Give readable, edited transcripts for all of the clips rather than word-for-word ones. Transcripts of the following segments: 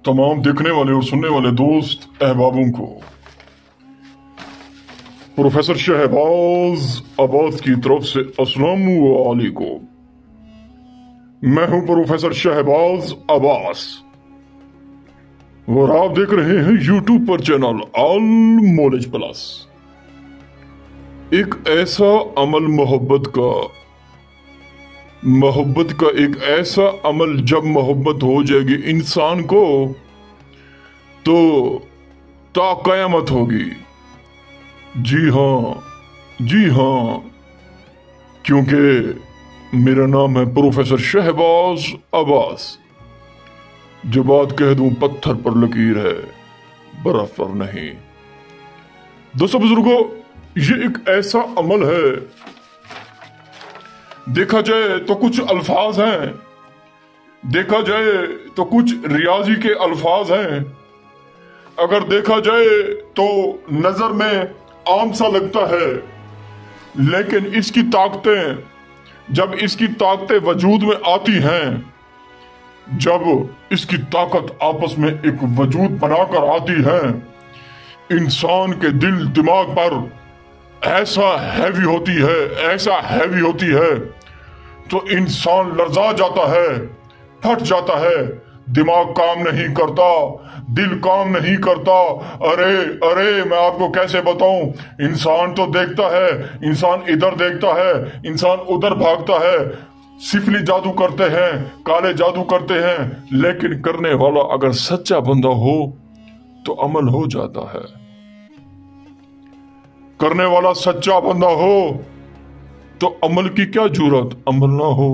तमाम देखने वाले और सुनने वाले दोस्त अहबाबों को प्रोफेसर शहबाज अब्बास की तरफ से अस्सलाम वालेकुम। मैं हूं प्रोफेसर शहबाज अब्बास और आप देख रहे हैं यूट्यूब पर चैनल ऑल नॉलेज प्लस। एक ऐसा अमल मोहब्बत का एक ऐसा अमल, जब मोहब्बत हो जाएगी इंसान को तो ता कयामत होगी। जी हाँ, क्योंकि मेरा नाम है प्रोफेसर शहबाज अब्बास। जो बात कह दूं पत्थर पर लकीर है, बर्फ पर नहीं। दोस्तों बुजुर्गों, ये एक ऐसा अमल है, देखा जाए तो कुछ अल्फाज हैं, देखा जाए तो कुछ रियाजी के अल्फाज हैं। अगर देखा जाए तो नजर में आम सा लगता है, लेकिन इसकी ताकतें, जब इसकी ताकतें वजूद में आती हैं, जब इसकी ताकत आपस में एक वजूद बनाकर आती है, इंसान के दिल दिमाग पर ऐसा हैवी होती है तो इंसान लर्जा जाता है, फट जाता है। दिमाग काम नहीं करता, दिल काम नहीं करता। अरे मैं आपको कैसे बताऊं, इंसान तो देखता है, इंसान इधर देखता है, इंसान उधर भागता है, सिफली जादू करते हैं, काले जादू करते हैं, लेकिन करने वाला अगर सच्चा बंदा हो तो अमल हो जाता है। करने वाला सच्चा बंदा हो तो अमल की क्या जरूरत, अमल ना हो।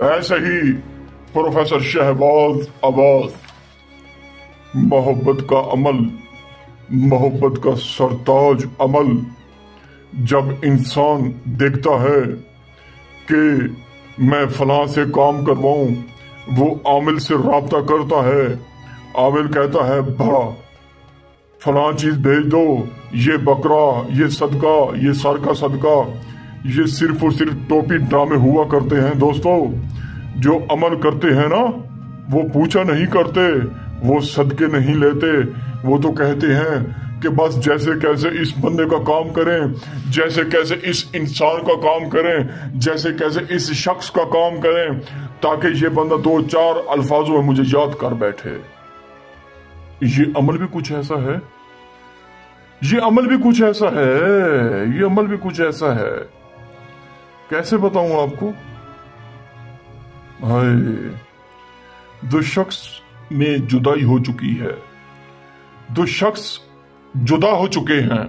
ऐसे ही प्रोफेसर शहबाज अब्बास मोहब्बत का अमल, मोहब्बत का सरताज अमल, जब इंसान देखता है कि मैं फलां से काम करवाऊं, वो आमिल से राब्ता करता है, आमिल कहता है भा फलां चीज भेज दो, ये बकरा, ये सदका, ये सर का सदका। ये सिर्फ और सिर्फ टोपी ड्रामे हुआ करते हैं दोस्तों। जो अमल करते हैं ना, वो पूछा नहीं करते, वो सदके नहीं लेते, वो तो कहते हैं कि बस जैसे कैसे इस बंदे का काम करें, जैसे कैसे इस इंसान का काम करें, जैसे कैसे इस शख्स का काम करें, ताकि ये बंदा दो चार अल्फाजों में मुझे याद कर बैठे। ये अमल भी कुछ ऐसा है, ये अमल भी कुछ ऐसा है, ये अमल भी कुछ ऐसा है। कैसे बताऊं आपको? हाय, दो शख्स में जुदाई हो चुकी है, दो शख्स जुदा हो चुके हैं,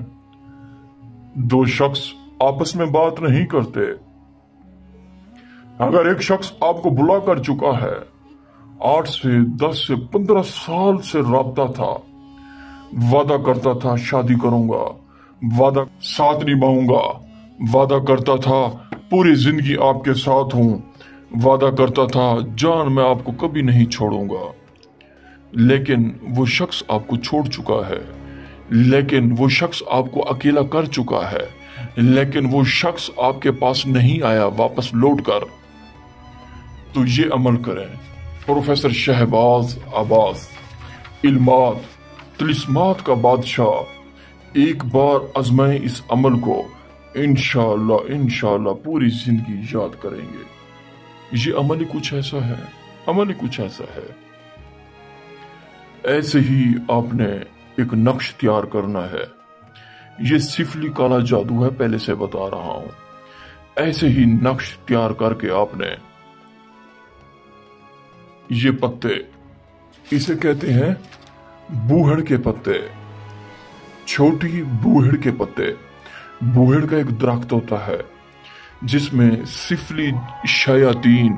दो शख्स आपस में बात नहीं करते। अगर एक शख्स आपको बुला कर चुका है, 8 से 10 से 15 साल से राब्ता था, वादा करता था शादी करूंगा, वादा साथ निभाऊंगा, वादा करता था पूरी जिंदगी आपके साथ हूं, वादा करता था जान मैं आपको कभी नहीं छोड़ूंगा, लेकिन वो शख्स आपको छोड़ चुका है, लेकिन वो शख्स आपको अकेला कर चुका है, लेकिन वो शख्स आपके पास नहीं आया वापस लौट कर। तो ये अमल करें। प्रोफेसर शहबाज अब्बास, इल्मात तिलिस्मात का बादशाह, एक बार आजमाएं इस अमल को, इंशाअल्लाह पूरी जिंदगी याद करेंगे। ये अमल ही कुछ ऐसा है, अमल ही कुछ ऐसा है। ऐसे ही आपने एक नक्श तैयार करना है। ये सिफली काला जादू है, पहले से बता रहा हूं। ऐसे ही नक्श तैयार करके आपने ये पत्ते, इसे कहते हैं बूहड़ के पत्ते, छोटी बूहड़ के पत्ते। बूहड़ का एक दरख्त होता है जिसमें सिफली शयातीन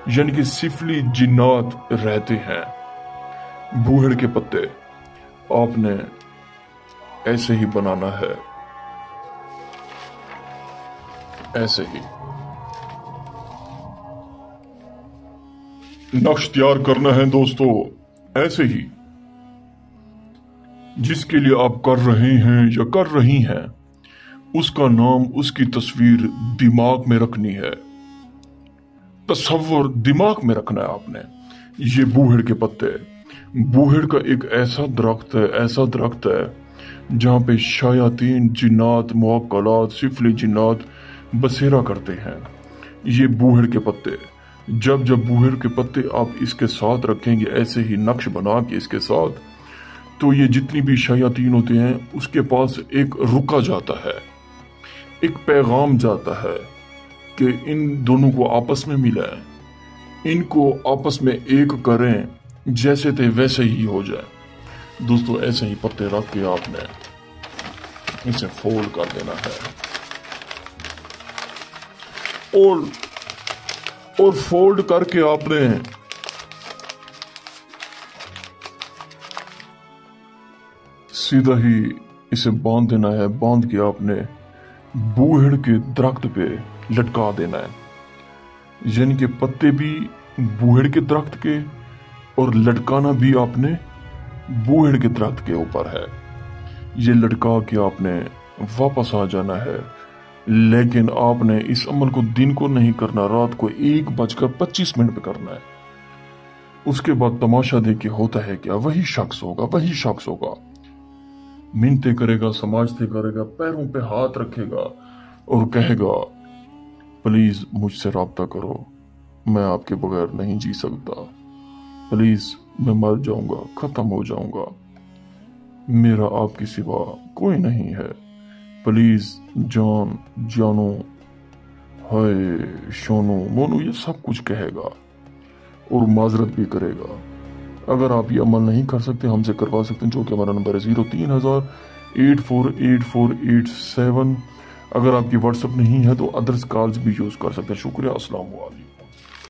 यानी कि सिफली जिन्नात रहते हैं। बूहड़ के पत्ते आपने ऐसे ही बनाना है, ऐसे ही नक्श तैयार करना है दोस्तों, ऐसे ही। जिसके लिए आप कर रहे हैं या कर रही हैं, उसका नाम, उसकी तस्वीर दिमाग में रखनी है, तस्वर दिमाग में रखना है आपने। ये बूहड़ के पत्ते, बूहेड़ का एक ऐसा दरख्त है जहाँ पे शायातीन, जिन्नात, मुअक्कलात, सिफली जिन्नात बसेरा करते हैं। ये बूहेड़ के पत्ते, जब जब बूहेड़ के पत्ते आप इसके साथ रखेंगे, ऐसे ही नक्श बना के इसके साथ, तो ये जितनी भी शायातीन होते हैं उसके पास एक रुका जाता है, एक पैगाम जाता है कि इन दोनों को आपस में मिला है, इनको आपस में एक करें, जैसे थे वैसे ही हो जाए। दोस्तों ऐसे ही पत्ते रख के आपने इसे फोल्ड कर देना है और फोल्ड करके आपने सीधा ही इसे बांध देना है। बांध के आपने बूहेड़ के दरख्त पे लटका देना है, यानी कि पत्ते भी बूहेड़ के दरख्त के और लटकाना भी आपने बूहेड़ के दरख्त के ऊपर है। ये लटका के आपने वापस आ जाना है, लेकिन आपने इस अमल को दिन को नहीं करना, रात को 1:25 पे करना है। उसके बाद तमाशा देखे होता है क्या, वही शख्स होगा, मिन्नतें करेगा, समाजते करेगा, पैरों पे हाथ रखेगा और कहेगा प्लीज मुझसे राब्ता करो, मैं आपके बगैर नहीं जी सकता, प्लीज मैं मर जाऊंगा, खत्म हो जाऊंगा, मेरा आपके सिवा कोई नहीं है, प्लीज जान, जानो, हाय, शोनो, मोनो, ये सब कुछ कहेगा और माजरत भी करेगा। अगर आप ये अमल नहीं कर सकते, हमसे करवा सकते हैं, जो कि हमारा नंबर है 03,000-848487। अगर आपकी व्हाट्सएप नहीं है तो अदर्स कॉल्स भी यूज कर सकते हैं। शुक्रिया, अस्सलाम वालेकुम।